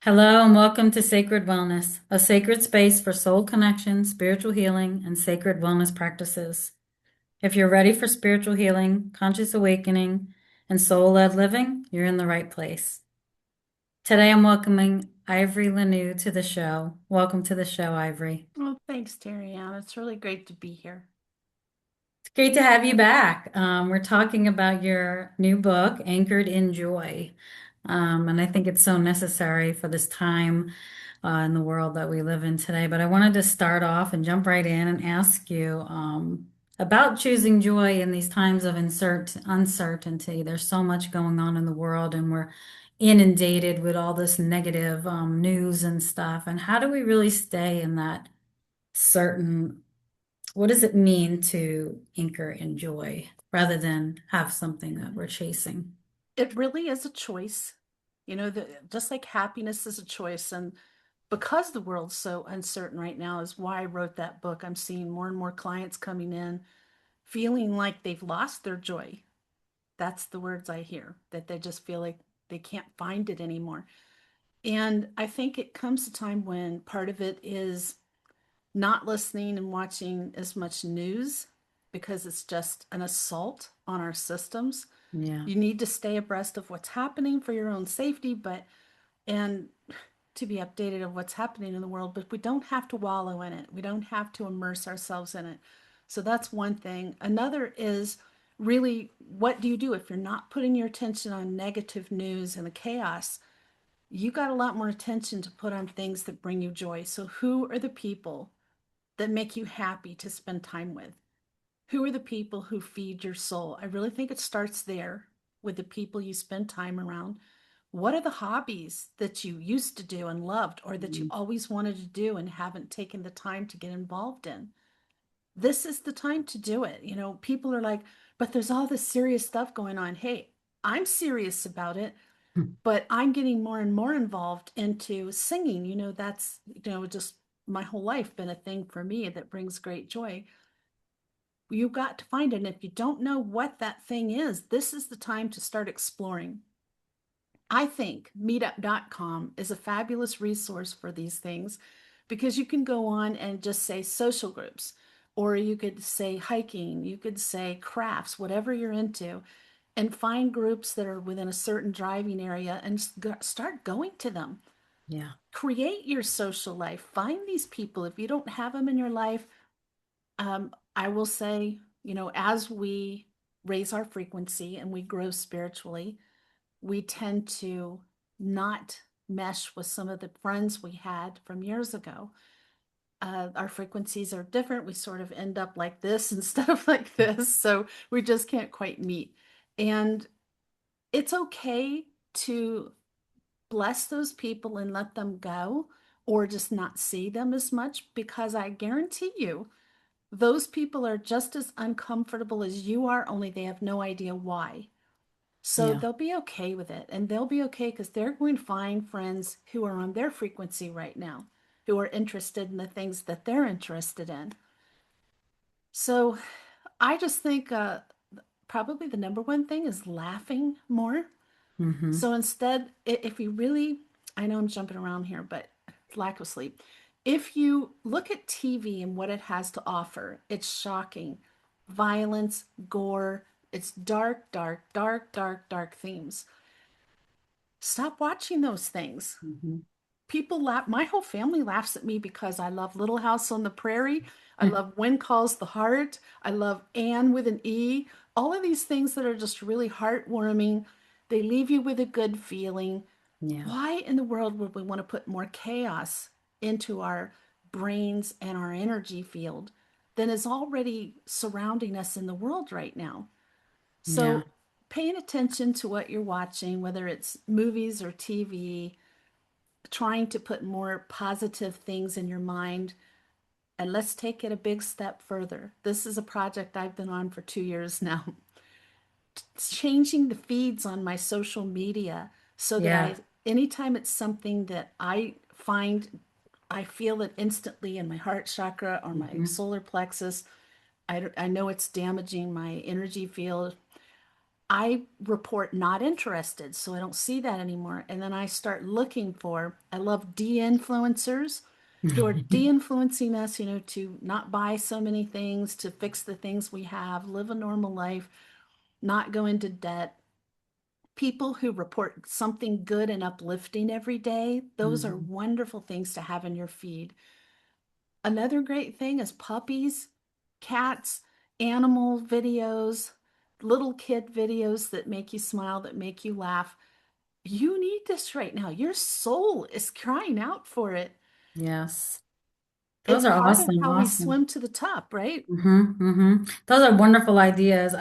Hello and welcome to Sacred Wellness, a sacred space for soul connection, spiritual healing, and sacred wellness practices. If you're ready for spiritual healing, conscious awakening, and soul-led living, you're in the right place. Today I'm welcoming Ivory La Noue to the show. Welcome to the show, Ivory. Well, thanks, Terry Ann. It's really great to be here. It's great to have you back. We're talking about your new book, Anchored in Joy. And I think it's so necessary for this time in the world that we live in today. But I wanted to start off and jump right in and ask you about choosing joy in these times of uncertainty. There's so much going on in the world, and we're inundated with all this negative news and stuff. And how do we really stay in that certain what does it mean to anchor in joy rather than have something that we're chasing? It really is a choice. Just like happiness is a choice. And because the world's so uncertain right now, is why I wrote that book. I'm seeing more and more clients coming in feeling like they've lost their joy. That's the words I hear, that they just feel like they can't find it anymore. And I think it comes a time when part of it is not listening and watching as much news because it's just an assault on our systems. Yeah, You need to stay abreast of what's happening for your own safety, but and to be updated of what's happening in the world, but we don't have to wallow in it. We don't have to immerse ourselves in it. So that's one thing. Another is really, what do you do if you're not putting your attention on negative news and the chaos? You got a lot more attention to put on things that bring you joy. So who are the people that make you happy to spend time with? Who are the people who feed your soul? I really think it starts there with the people you spend time around. What are the hobbies that you used to do and loved, or that you mm, always wanted to do and haven't taken the time to get involved in? This is the time to do it. People are like, but there's all this serious stuff going on. Hey, I'm serious about it, but I'm getting more and more involved into singing. That's, just my whole life been a thing for me that brings great joy. You got to find it. And if you don't know what that thing is, this is the time to start exploring. I think meetup.com is a fabulous resource for these things because you can go on and just say social groups, or you could say hiking, you could say crafts, whatever you're into, and find groups that are within a certain driving area and start going to them. yeah, Create your social life. Find these people. If you don't have them in your life, I will say, as we raise our frequency and we grow spiritually, we tend to not mesh with some of the friends we had from years ago. Our frequencies are different. We sort of end up like this instead of like this. So we just can't quite meet. And it's okay to bless those people and let them go, or just not see them as much, because I guarantee you those people are just as uncomfortable as you are, only they have no idea why. So yeah, they'll be okay with it. And they'll be okay because they're going to find friends who are on their frequency right now, who are interested in the things that they're interested in. So I just think probably the number one thing is laughing more. mm-hmm, So instead, if you really, I know I'm jumping around here, but lack of sleep. If you look at TV and what it has to offer, it's shocking. Violence, gore, it's dark, dark, dark, dark, dark themes. Stop watching those things. mm-hmm. People laugh. My whole family laughs at me because I love Little House on the Prairie. I love When Calls the Heart. I love Anne with an E. All of these things that are just really heartwarming. They leave you with a good feeling. Yeah, Why in the world would we want to put more chaos into our brains and our energy field than is already surrounding us in the world right now? yeah, So, paying attention to what you're watching, whether it's movies or TV, trying to put more positive things in your mind. And let's take it a big step further. This is a project I've been on for 2 years now. Changing the feeds on my social media so that yeah, anytime it's something that I find, I feel it instantly in my heart chakra or my mm-hmm, solar plexus. I know it's damaging my energy field. I report not interested, so I don't see that anymore. And then I start looking for, I love de-influencers who are de-influencing us, to not buy so many things, to fix the things we have, live a normal life, not go into debt. People who report something good and uplifting every day, those are Mhm. wonderful things to have in your feed. Another great thing is puppies, cats, animal videos, little kid videos that make you smile, that make you laugh. You need this right now. Your soul is crying out for it. Yes. Those It's are part of awesome. how we Awesome. swim to the top, right? Those are wonderful ideas.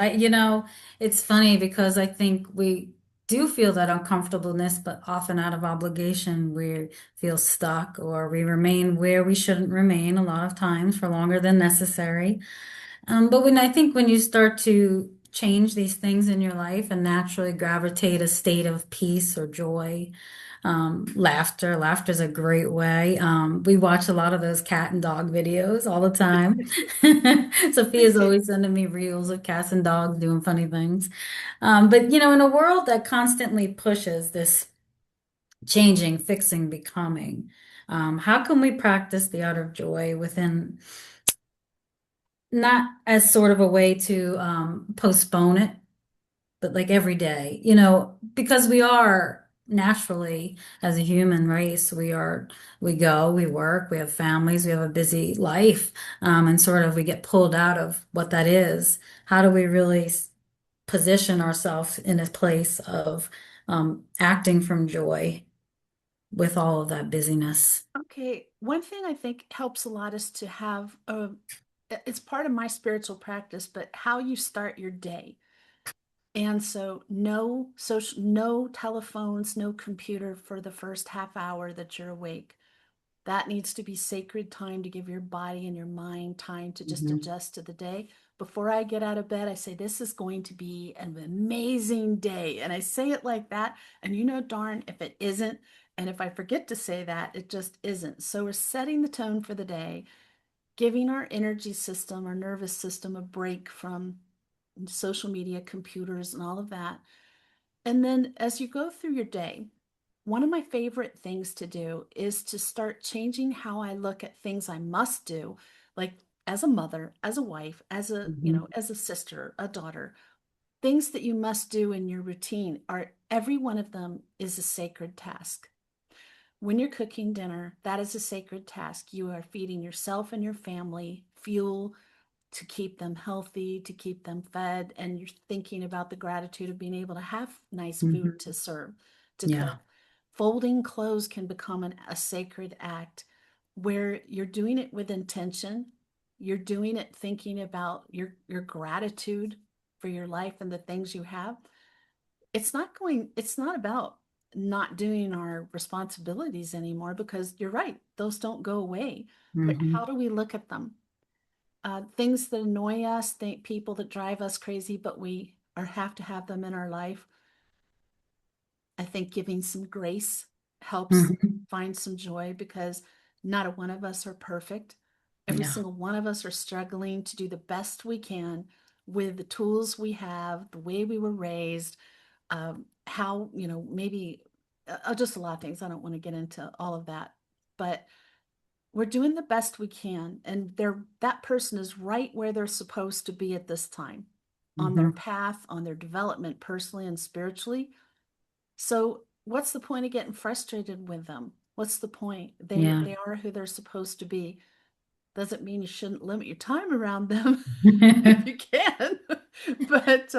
It's funny because I think we do feel that uncomfortableness, but often out of obligation, we feel stuck or we remain where we shouldn't remain a lot of times for longer than necessary. But when you start to change these things in your life and naturally gravitate a state of peace or joy, laughter is a great way. We watch a lot of those cat and dog videos all the time. We Sophia's do. always sending me reels of cats and dogs doing funny things. But in a world that constantly pushes this changing, fixing, becoming, how can we practice the art of joy within, not as sort of a way to postpone it, but like every day, because we are naturally, as a human race, we go, we work, we have families, we have a busy life, and sort of we get pulled out of what that is. How do we really position ourselves in a place of acting from joy with all of that busyness? Okay, one thing I think helps a lot is to have it's part of my spiritual practice, but how you start your day. And so no social, no telephones, no computer for the first half hour that you're awake. That needs to be sacred time to give your body and your mind time to just Mhm. adjust to the day. Before I get out of bed, I say, this is going to be an amazing day. And I say it like that. And darn if it isn't. And if I forget to say that, it just isn't. So we're setting the tone for the day, giving our energy system, our nervous system a break from social media, computers, and all of that. And then as you go through your day, one of my favorite things to do is to start changing how I look at things I must do, like as a mother, as a wife, Mhm. as a sister, a daughter. Things that you must do in your routine are every one of them is a sacred task. When you're cooking dinner, that is a sacred task. You are feeding yourself and your family fuel to keep them healthy, to keep them fed, and you're thinking about the gratitude of being able to have nice food Mhm. to serve, to Yeah. cook. Folding clothes can become a sacred act where you're doing it with intention. You're doing it thinking about your gratitude for your life and the things you have. It's not about not doing our responsibilities anymore because you're right, those don't go away. But how hmm do we look at them? Things that annoy us, people that drive us crazy, but we are have to have them in our life. I think giving some grace helps hmm find some joy because not a one of us are perfect. Every Yeah. single one of us are struggling to do the best we can with the tools we have, the way we were raised, how, maybe just a lot of things. I don't want to get into all of that, but we're doing the best we can. And that person is right where they're supposed to be at this time on their hmm path, on their development personally and spiritually. So what's the point of getting frustrated with them? What's the point? They Yeah. they are who they're supposed to be. Doesn't mean you shouldn't limit your time around them if you can. But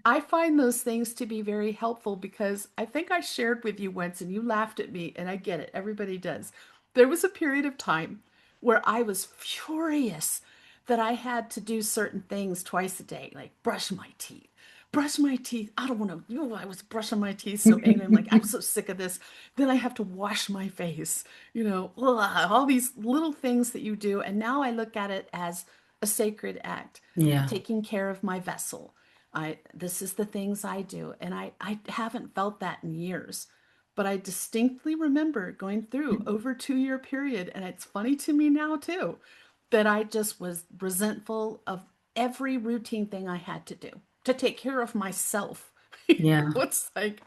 I find those things to be very helpful because I think I shared with you once and you laughed at me, and I get it. Everybody does. There was a period of time where I was furious that I had to do certain things twice a day, like brush my teeth. Brush my teeth. I don't want to. I was brushing my teeth so angry. I'm like, I'm so sick of this. Then I have to wash my face. Ugh, all these little things that you do. And now I look at it as a sacred act, Yeah. taking care of my vessel. This is the things I do. And I haven't felt that in years. But I distinctly remember going through over 2 year period, and it's funny to me now too, that I just was resentful of every routine thing I had to do. to take care of myself. Yeah. It's like,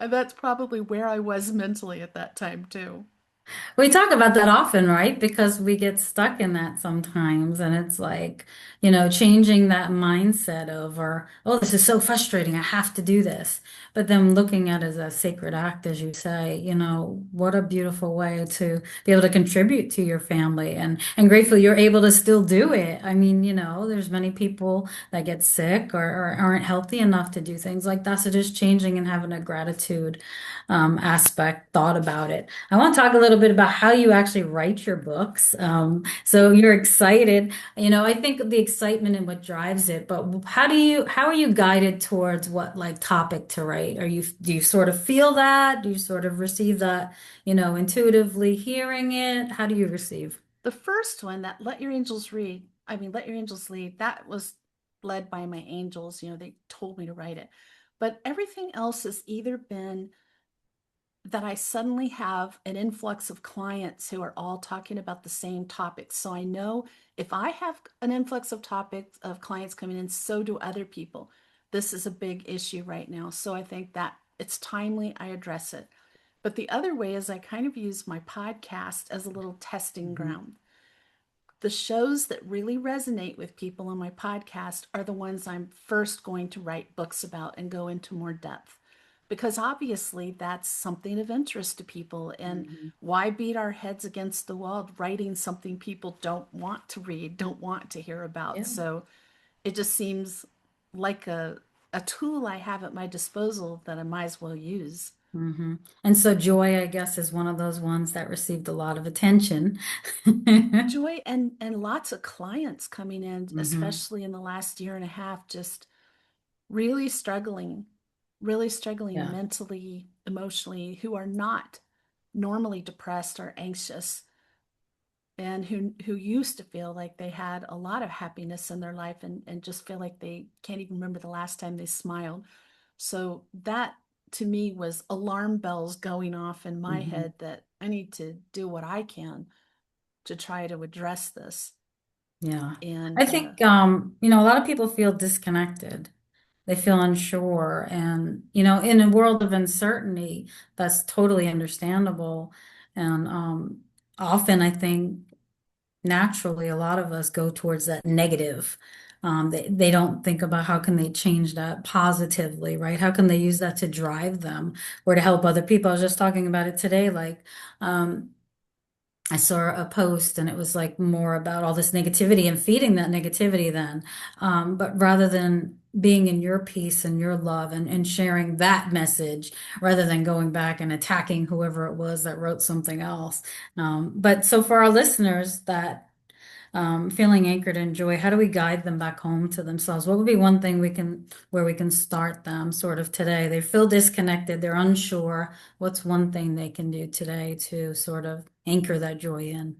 and that's probably where I was mentally at that time too. We talk about that often, right? Because we get stuck in that sometimes. And it's like, changing that mindset over, oh, this is so frustrating. I have to do this. But then looking at it as a sacred act, as you say, what a beautiful way to be able to contribute to your family and grateful you're able to still do it. I mean, there's many people that get sick or aren't healthy enough to do things like that. So just changing and having a gratitude aspect, thought about it. I want to talk a little bit about how you actually write your books. So you're excited. I think the excitement and what drives it, but how are you guided towards what like topic to write? Do you sort of feel that? Do you sort of receive that, intuitively hearing it? How do you receive? The first one, that Let Your Angels Lead, that was led by my angels. They told me to write it. But everything else has either been that I suddenly have an influx of clients who are all talking about the same topics. So I know if I have an influx of topics of clients coming in, so do other people. This is a big issue right now. So I think that it's timely I address it. But the other way is I kind of use my podcast as a little testing Mhm. ground. The shows that really resonate with people on my podcast are the ones I'm first going to write books about and go into more depth. Because obviously that's something of interest to people. And Mhm. why beat our heads against the wall writing something people don't want to read, don't want to hear about? Yeah. So it just seems like a tool I have at my disposal that I might as well use. hmm And so Joy, I guess, is one of those ones that received a lot of attention. Joy and lots of clients coming in, hmm especially in the last year and a half, just really struggling, really struggling Yeah. mentally, emotionally, who are not normally depressed or anxious, and who used to feel like they had a lot of happiness in their life and just feel like they can't even remember the last time they smiled. So that to me was alarm bells going off in my hmm head that I need to do what I can to try to address this. Yeah. I And think, a lot of people feel disconnected. They feel unsure. And, in a world of uncertainty, that's totally understandable. And often I think naturally a lot of us go towards that negative. They don't think about how can they change that positively, right? How can they use that to drive them or to help other people? I was just talking about it today, like, I saw a post and it was like more about all this negativity and feeding that negativity then. But rather than being in your peace and your love and sharing that message, rather than going back and attacking whoever it was that wrote something else. But so for our listeners that feeling anchored in joy, how do we guide them back home to themselves? What would be one thing where we can start them sort of today? They feel disconnected, they're unsure. What's one thing they can do today to sort of anchor that joy in?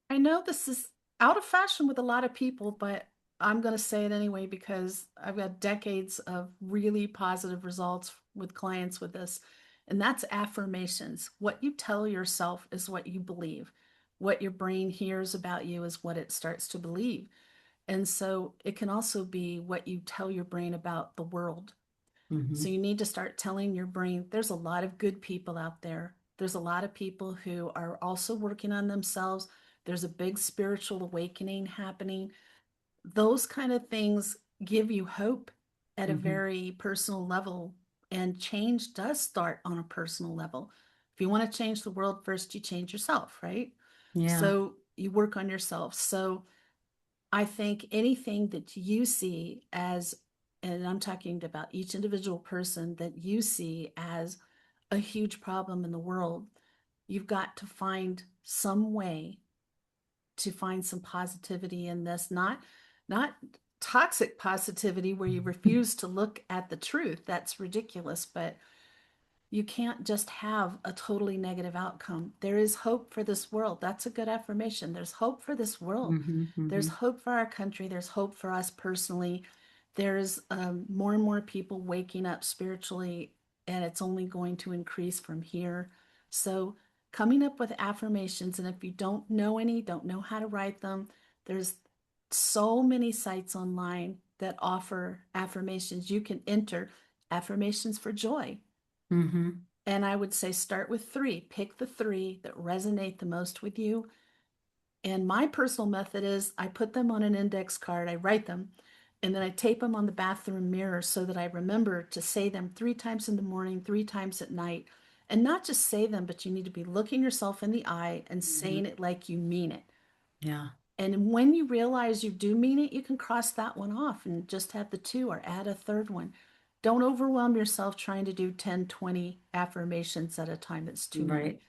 I know this is out of fashion with a lot of people, but I'm going to say it anyway because I've got decades of really positive results with clients with this. And that's affirmations. What you tell yourself is what you believe. What your brain hears about you is what it starts to believe. And so it can also be what you tell your brain about the world. So hmm you need to start telling your brain there's a lot of good people out there. There's a lot of people who are also working on themselves. There's a big spiritual awakening happening. Those kind of things give you hope at a hmm very personal level. And change does start on a personal level. If you want to change the world, first you change yourself, right? Yeah. So you work on yourself. So I think anything that you see as, and I'm talking about each individual person that you see as a huge problem in the world, you've got to find some way to find some positivity in this, not toxic positivity where you refuse to look at the truth. That's ridiculous, but you can't just have a totally negative outcome. There is hope for this world. That's a good affirmation. There's hope for this world. hmm There's hmm hope for our country. There's hope for us personally. There's more and more people waking up spiritually, and it's only going to increase from here. So, coming up with affirmations, and if you don't know how to write them, there's so many sites online that offer affirmations. You can enter affirmations for joy. Mm-hmm. And I would say start with three. Pick the three that resonate the most with you. And my personal method is I put them on an index card, I write them, and then I tape them on the bathroom mirror so that I remember to say them 3 times in the morning, 3 times at night. And not just say them, but you need to be looking yourself in the eye and Hmm. saying it like you mean it. Yeah. And when you realize you do mean it, you can cross that one off and just have the two or add a third one. Don't overwhelm yourself trying to do 10, 20 affirmations at a time. It's too many. Right.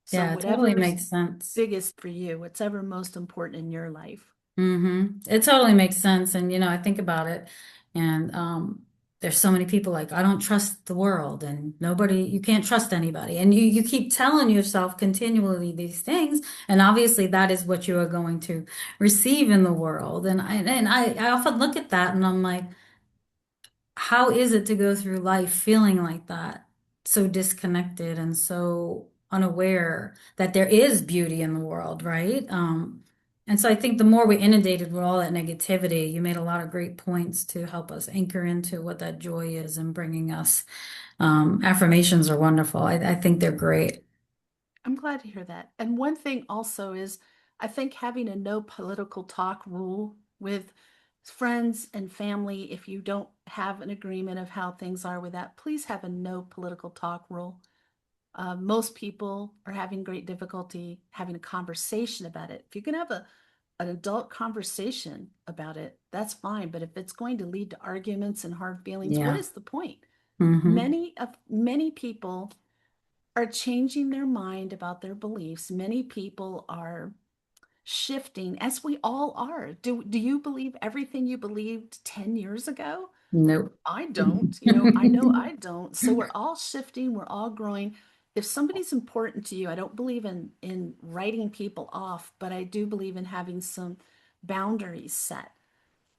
So, Yeah, it totally whatever's makes sense. biggest for you, whatever most important in your life. It totally makes sense. And I think about it and there's so many people like I don't trust the world and nobody you can't trust anybody. And you keep telling yourself continually these things and obviously that is what you are going to receive in the world. And I often look at that and I'm like how is it to go through life feeling like that, so disconnected and so unaware that there is beauty in the world, right? And so I think the more we inundated with all that negativity, you made a lot of great points to help us anchor into what that joy is and bringing us. Affirmations are wonderful. I think they're great. I'm glad to hear that. And one thing also is, I think having a no political talk rule with friends and family, if you don't have an agreement of how things are with that, please have a no political talk rule. Most people are having great difficulty having a conversation about it. If you can have an adult conversation about it, that's fine. But if it's going to lead to arguments and hard feelings, what Yeah. is the point? Hmm. Many people are changing their mind about their beliefs. Many people are shifting, as we all are. Do you believe everything you believed 10 years ago? Nope. I don't. You know, I know I don't. So we're all shifting, we're all growing. If somebody's important to you, I don't believe in writing people off, but I do believe in having some boundaries set.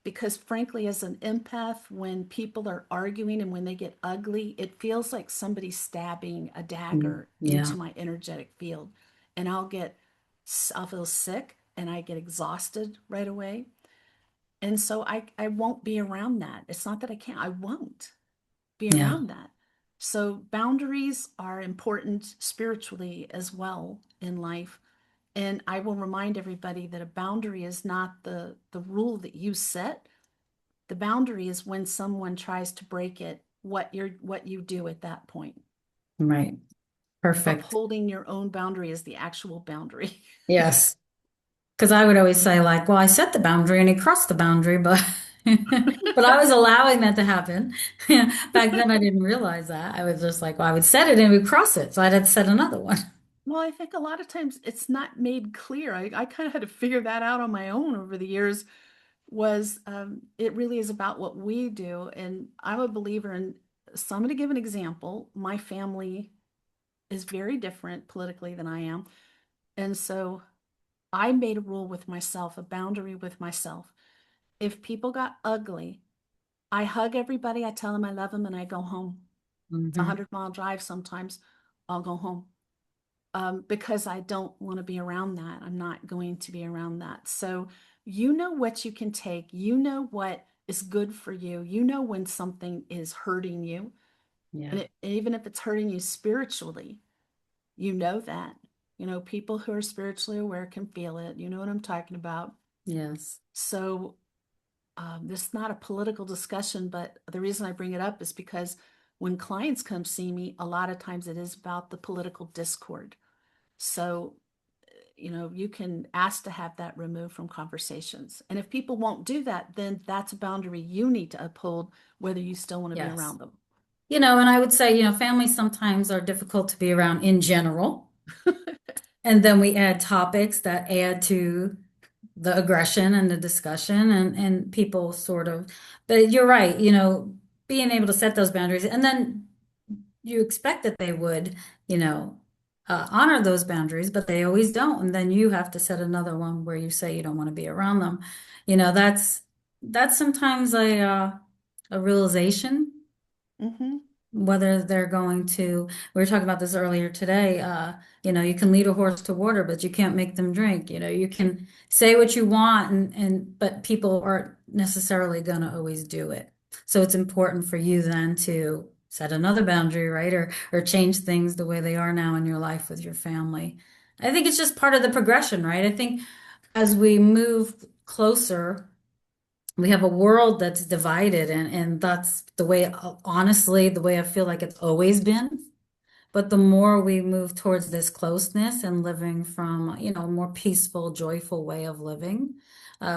Because frankly, as an empath, when people are arguing and when they get ugly, it feels like somebody stabbing a dagger into Yeah. my energetic field. And I'll feel sick and I get exhausted right away. And so I won't be around that. It's not that I can't, I won't be Yeah. around that. So boundaries are important spiritually as well in life. And I will remind everybody that a boundary is not the rule that you set. The boundary is when someone tries to break it, what you do at that point. Right. Perfect. Upholding your own boundary is the actual boundary. Yes. Because I would always say like, well, I set the boundary and he crossed the boundary, but but I was allowing that to happen. Back then I didn't realize that. I was just like, well, I would set it and we'd cross it. So I'd have to set another one. Well, I think a lot of times it's not made clear. I kind of had to figure that out on my own over the years. Was it really is about what we do, and I'm a believer in. So I'm going to give an example. My family is very different politically than I am, and so I made a rule with myself, a boundary with myself. If people got ugly, I hug everybody, I tell them I love them, and I go home. It's a Hmm. 100-mile drive sometimes. I'll go home because I don't want to be around that. I'm not going to be around that. So, you know what you can take, you know what is good for you, you know when something is hurting you. Yeah. And even if it's hurting you spiritually, you know that. You know, people who are spiritually aware can feel it. You know what I'm talking about. Yes. So, this is not a political discussion, but the reason I bring it up is because when clients come see me, a lot of times it is about the political discord. So, you know, you can ask to have that removed from conversations. And if people won't do that, then that's a boundary you need to uphold, whether you still want to be Yes. around them. And I would say, families sometimes are difficult to be around in general. And then we add topics that add to the aggression and the discussion and people sort of, but you're right, being able to set those boundaries and then you expect that they would, you know, honor those boundaries, but they always don't. And then you have to set another one where you say you don't want to be around them. That's sometimes a realization. Mm-hmm. whether they're going to, we were talking about this earlier today, you can lead a horse to water, but you can't make them drink. You can say what you want but people aren't necessarily going to always do it. So it's important for you then to set another boundary, right? Or change things the way they are now in your life with your family. I think it's just part of the progression, right? I think as we move closer, we have a world that's divided, and that's the way, honestly, the way I feel like it's always been. But the more we move towards this closeness and living from, a more peaceful, joyful way of living,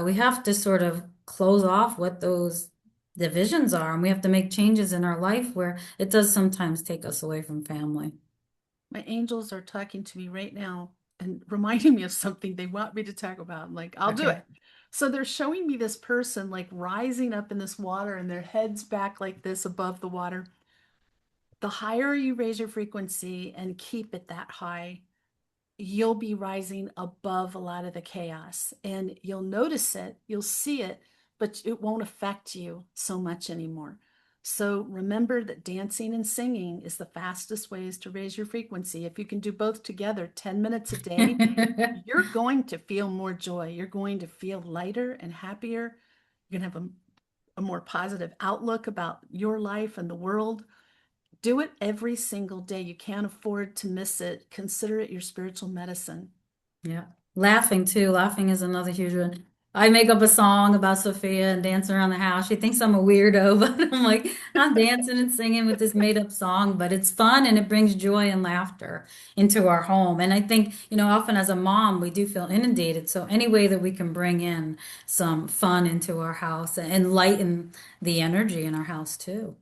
we have to sort of close off what those divisions are, and we have to make changes in our life where it does sometimes take us away from family. My angels are talking to me right now and reminding me of something they want me to talk about. I'm like, I'll do Okay. it. So they're showing me this person like rising up in this water and their heads back like this above the water. The higher you raise your frequency and keep it that high, you'll be rising above a lot of the chaos and you'll notice it, you'll see it, but it won't affect you so much anymore. So remember that dancing and singing is the fastest ways to raise your frequency. If you can do both together 10 minutes a day, you're going to feel more joy. You're going to feel lighter and happier. You're going to have a more positive outlook about your life and the world. Do it every single day. You can't afford to miss it. Consider it your spiritual medicine. Yeah. Laughing too. Laughing is another huge one. I make up a song about Sophia and dance around the house. She thinks I'm a weirdo, but I'm like, I'm dancing and singing with this made up song, but it's fun and it brings joy and laughter into our home. And I think, often as a mom, we do feel inundated. So any way that we can bring in some fun into our house and lighten the energy in our house too.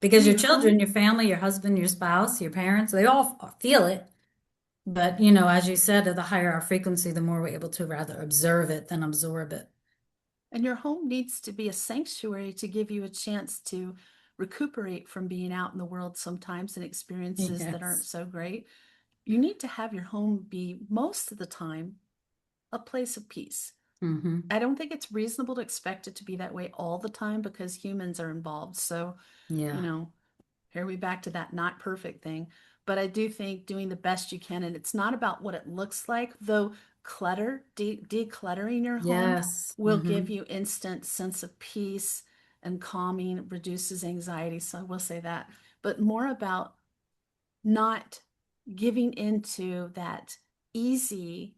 Because And your your children, home your family, your husband, your spouse, your parents, they all feel it. But, as you said, the higher our frequency, the more we're able to rather observe it than absorb it. and your home needs to be a sanctuary to give you a chance to recuperate from being out in the world sometimes and experiences that aren't Yes. so great. You need to have your home be most of the time a place of peace. Hmm. I don't think it's reasonable to expect it to be that way all the time because humans are involved. So, you Yeah. know, here we back to that not perfect thing. But I do think doing the best you can, and it's not about what it looks like, though decluttering your home Yes. will give you instant sense of peace and calming, reduces anxiety. So I will say that, but more about not giving into that easy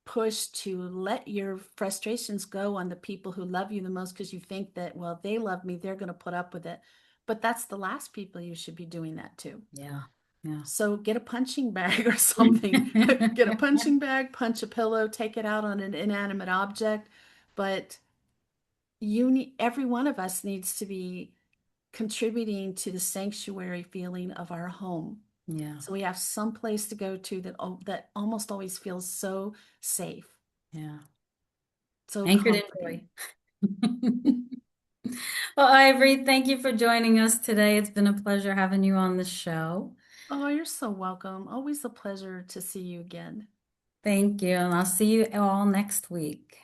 push to let your frustrations go on the people who love you the most because you think that, well, they love me, they're going to put up with it. But that's the last people you should be doing that to. Yeah. Yeah. So get a punching bag or something. Get a punching bag, punch a pillow, take it out on an inanimate object. But every one of us needs to be contributing to the sanctuary feeling of our home. Yeah. So we have some place to go to that almost always feels so safe, Yeah. so Anchored in comforting. joy. Well, Ivory, thank you for joining us today. It's been a pleasure having you on the show. Oh, you're so welcome. Always a pleasure to see you again. Thank you. And I'll see you all next week.